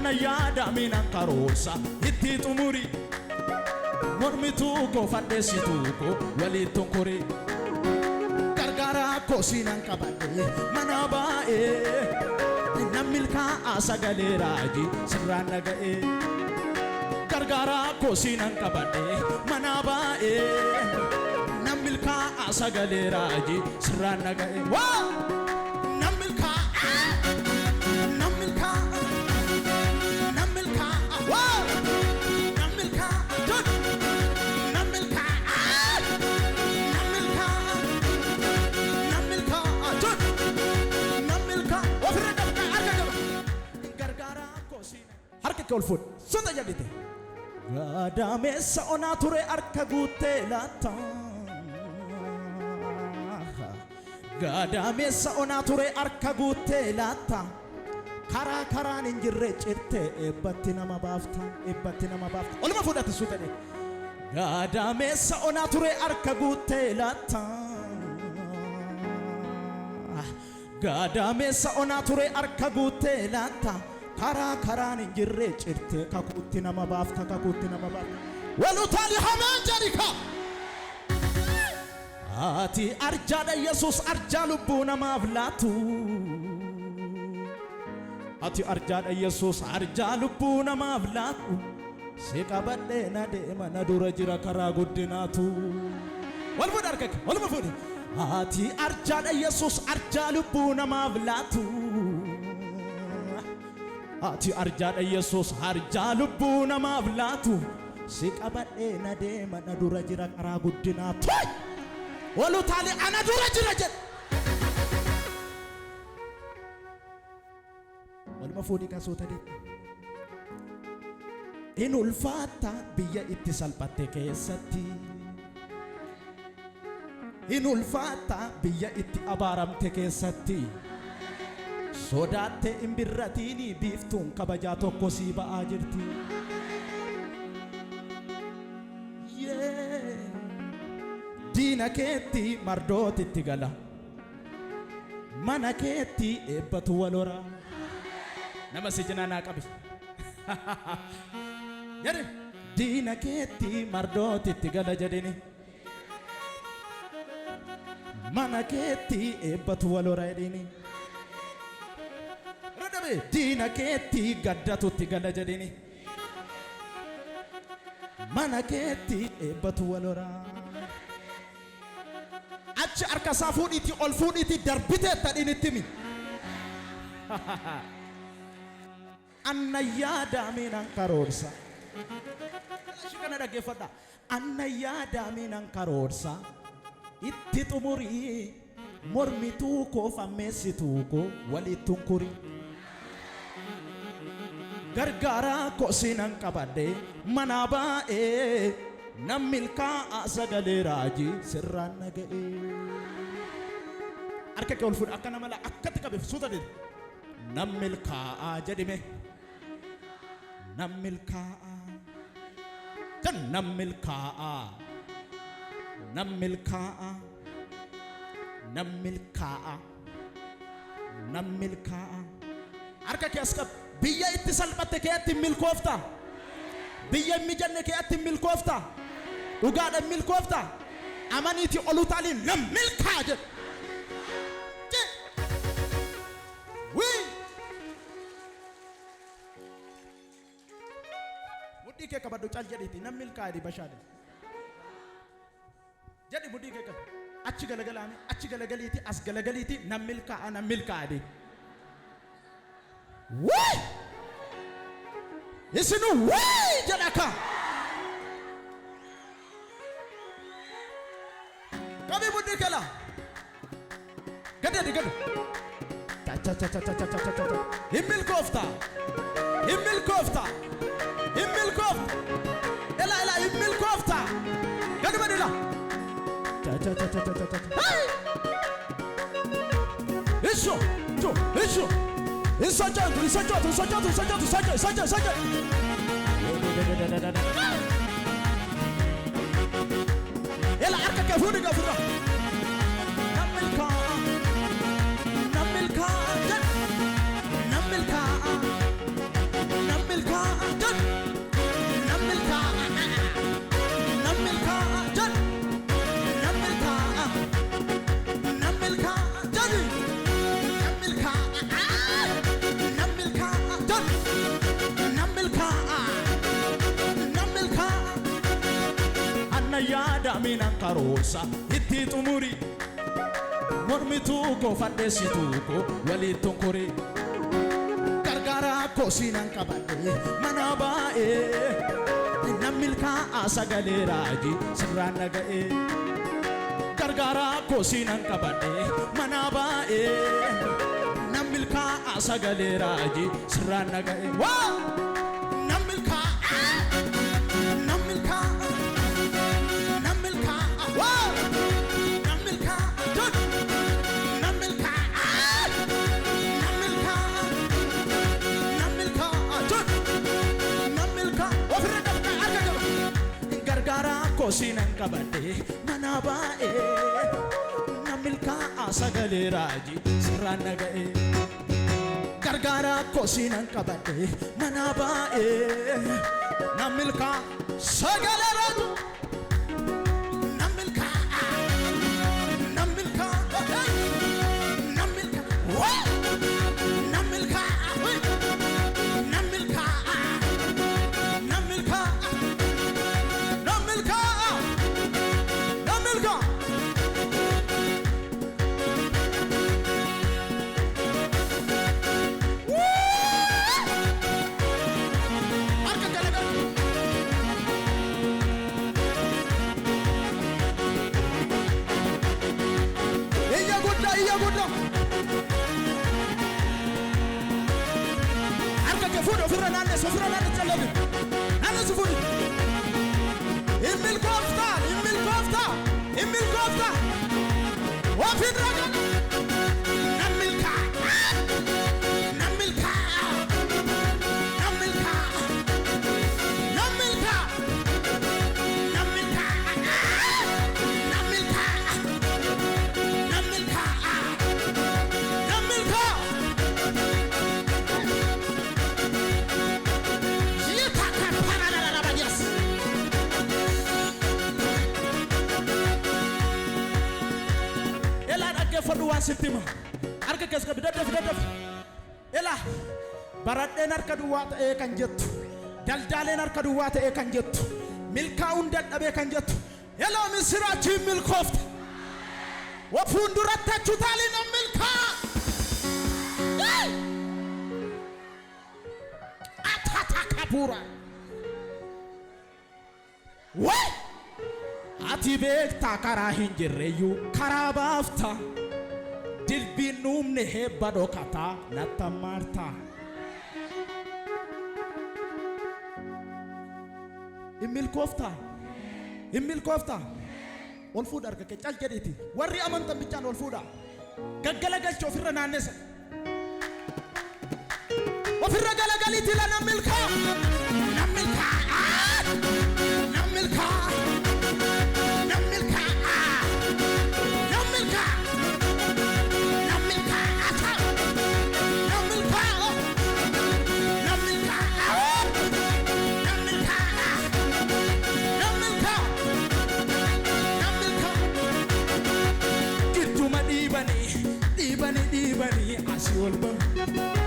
anna yaada minan karoorsa itti xumuri mormituu koo fadheessituu koo waliin kori gargaaraa koo siinan qabadhe mana baay'ee nam milkaa'aa sagalee raajii sirraan dhaga'ee gargaaraa koo siinan qabadhe mana baay'ee nam milkaa'aa sagalee raajii sirraan dhaga'ee waa nam milkaa'aa nam milkaa'aa nam milkaa'aa waa nam milkaa'aa nam milkaa'aa nam milkaa'aa nam milkaa'aa nam milkaa'aa ofirra dabqa harka qaba gargaaraa koo siinan harka kee ol fuudh sunda jal'ite Gadameessa onaa ture harka guuttee laata Gadameessa onaa ture harka guuttee laata karaa karaan hin jirre cirte eebbatti nama baafta olma fudhate suutane Gadameessa onaa ture harka guuttee laata Gadameessa onaa ture harka guuttee laata karaa karaan hin jirre cirte kakuutti nama baafta walutaali hamaan jedhika ati arjaadha Yesuus arjaa lubbuu namaaf laatu ati arjaadha Yesuus arjaa lubbuu namaaf laatu si qabadhee na deema na dura jira karaa guddinaatu wal fuudhi harka kee waluma fuudhi ati arjaadha Yesuus arjaa lubbuu namaaf laatu ati arjaadha Yesuus arjaa lubbuu namaaf laatu si qabadhee na deema na dura jira karaa guddinaatu walutaali ana dura jira jedhe waluma fuudhi kasoota deema in ulfaata biyya itti salphatte keessatti in ulfaata biyya itti abaaramte keessatti sodaatte in birratiini biiftuun kabajaa tokko sii ba'aa jirti diina keetti mardootitti gala mana keetti eebbatu walora nama si jinaa naa qabi jedhe diina keetti mardootitti gala jedhini mana keetti eebbatu walora jedhini diina keetti gaddatutti gala jedhini mana keetti eebbatu walora achi harka isaa fuudhiitti ol fuudhiitti darbitee tadhinitti mi anna yaada minan karoorsa shi kana dhaggeeffadha anna yaada minan karoorsa itti xumurii mormituu koo fammeessituu koo waliin kuri gargaaraa koo siinan qabadhe mana baay'ee nam milkaa'aa sagalee raajii sirraan dhaga'ee harka kee ol fuudhi akka nama laa akkatti qabeef suuta dide nam milkaa'aa jedhime nam milkaa'aa kan nam milkaa'aa nam milkaa'aa nam milkaa'aa nam milkaa'aa harka kee as qabi biyya itti salphatte keetti milkoofta biyya hin mijanne keetti milkoofta dhugaadhaan milkoofta amaniiti olu taaliin nam milkaa jedhe mudhii kee qabadhu caal jedhiiti nam milkaa jedhi bashaadhe jedhi mudhii kee qabu achi galagalaame achi galagaliiti as galagaliiti nam milkaa jedhi Wee! Isinu wee jedhaka. Kami mudhi kala. Gade. Cha. Himmil kofta. Ela himmil kofta. Gade badila. Cha. Hey! Isho. Insajatu. Ela arka ke fundi gafura. Namilka. minan karoorsa itti xumuri mormituu koo fadheessituu koo waliin tokkoree gargaara koo sinan qabadhe mana baay'ee namni milkaa'aa sagalee raajii sirraan dhaga'ee gargaara koo sinan qabadhe mana baay'ee namni milkaa'aa sagalee raajii sirraan dhaga'ee Sinan kabade manabae namilka asagale raji siranaga gargara ko sinan kabade manabae namilka sagale raji namilka namilka namilka namilka namilka namilka Sitima arka keska bidadaf ela baradden arka duwata e kan jettu daldalen arka duwata e kan jettu milkaun daddabe kan jettu ela misrachi milkofta wa funduratta chutali no milka atata kapura we ati bekta kara hinjireyu karabafta dilbinum ne hebado kata natamarta imil kofta wal fuda arka ke jaljediti warri amanta bichan wal fuda gaggala gal chofira nanesa wa firra gala galiti la namilka namilka namilka namilka namilka Dibani asiolba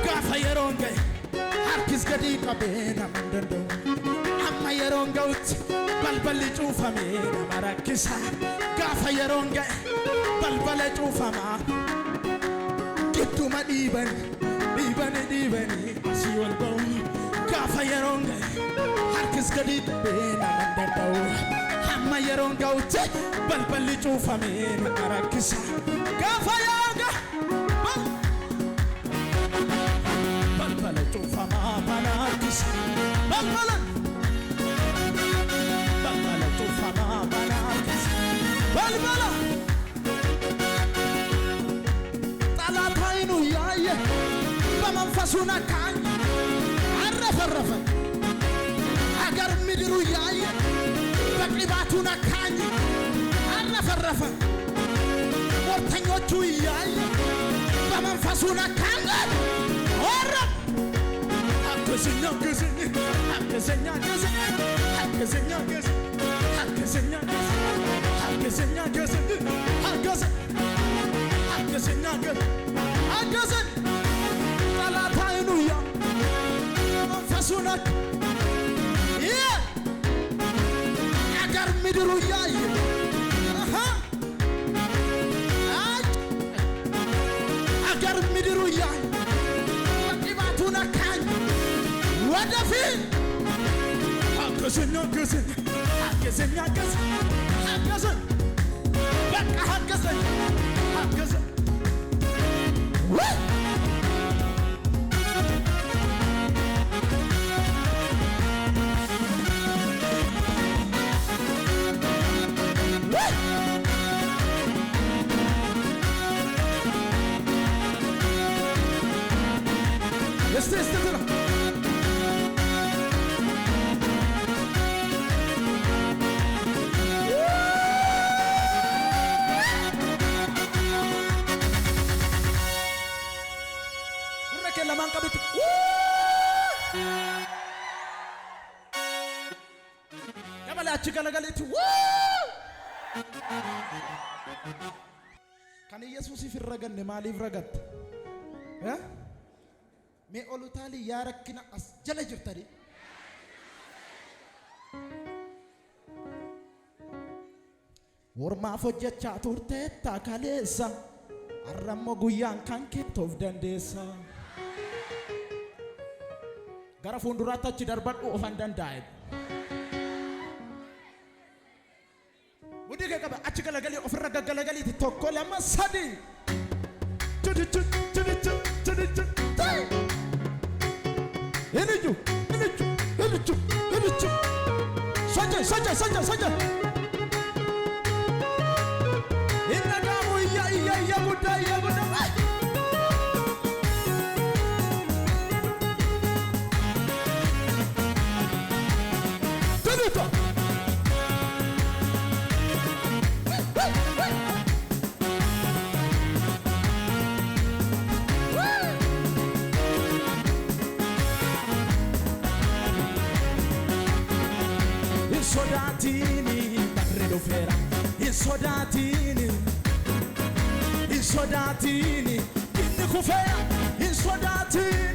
gafa yeronga harkis gadi kabena mandando amma yeronga ut balbali chufame na marakisa gafa yeronga balbali chufama kituma dibani asiolba gafa yeronga harkis gadi kabena mandando amma yeronga ut balbali chufame na marakisa gafa yeronga Suna kan arrafa agar midiru yaay bakli batuna kan arrafa mortanyochu yaay baman fasuna kan ora akesenya hallelujah fasunak yeah agar midru yaay ወደፊት አገዘኝ አገዘኝ አገዘኝ አገዘኝ በቃ አገዘኝ አገዘኝ እስቲ ብላ ጉረኬ ለማንቀብት ያበላች ገለገለች ካን ኢየሱስ ይፍረገን ማሊ ይፍረገት ሜ ኦሉታሊ ያረክና አስጀለ ጅርተሪ ወርማ ፎጀቻ ቱርቴ ታካሌሳ አራሞ ጉያን ካንኬ ቶፍ ደንዴሳ ጋራ ፉንዱራታች ደርባዱ ኦፋን ደንዳይ ወዲ ገቀበ አች ገለገሊ ኦፍረገ ገለገሊ ተኮ ለማሳዲ ቱቱቱ ቱቱቱ ቱቱቱ Eliju, eliju, eliju, eliju. Saja. Inna kamu iya muda. Tuduto. Sodatini barredo fera insodatini inni kufera insodatini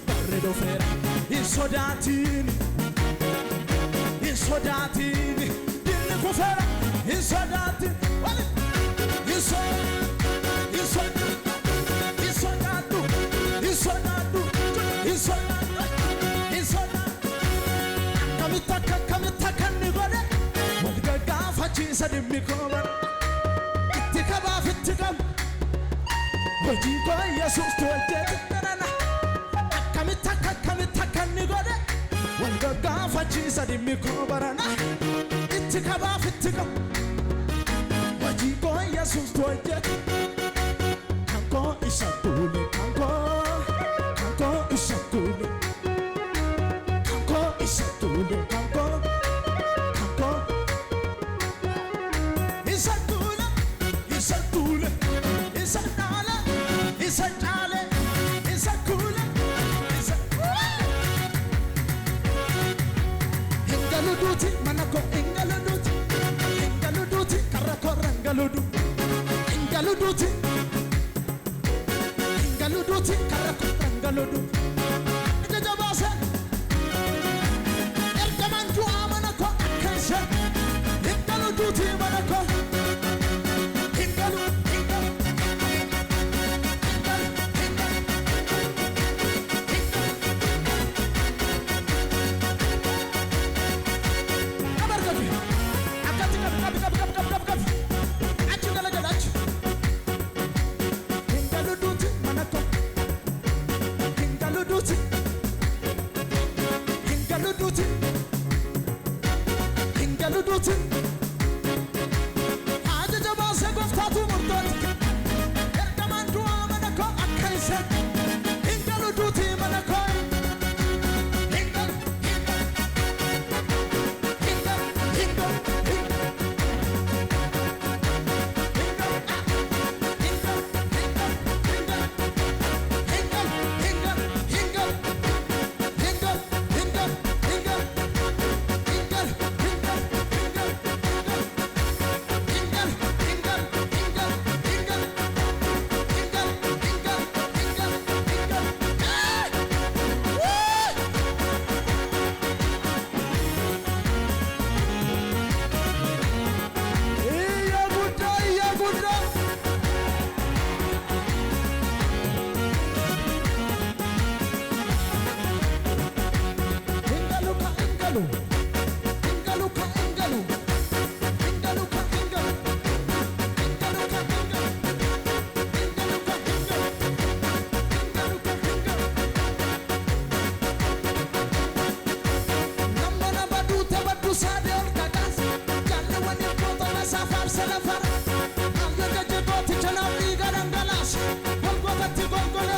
barredo fera insodatini inni kufera insodatini Kamita nigode walgaga fachi sadimi koban ittikaba fittikam hoji ko yesus tolje nana kamita nigode walgaga fachi sadimi koban ittikaba fittikam hoji ko yesus tolje kanko isatule kanko isatule Ingaluduti karakorangaludu jajabase ergamantu amanako akase ingaluduti manako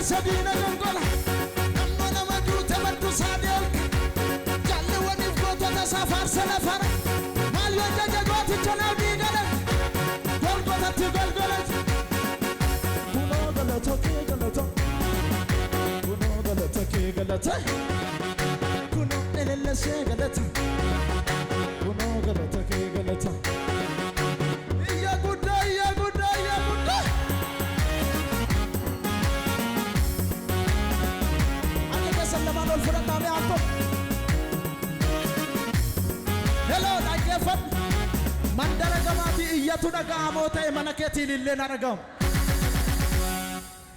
Sabina Gongola, Namana Maduta Matusadel, Jalwan if go to the Safar Salafar, Malwa Jagot, Chanabiga, Golgotha to Golgotha, Puno the Taki Galata, Puno Ella Segalata, Puno the Taki Galata. Ya good day, ya good day, ya good day. Hello, Nigel. Mandara Gamati, Yatuna Gamote, Manaketi, Lena Gam.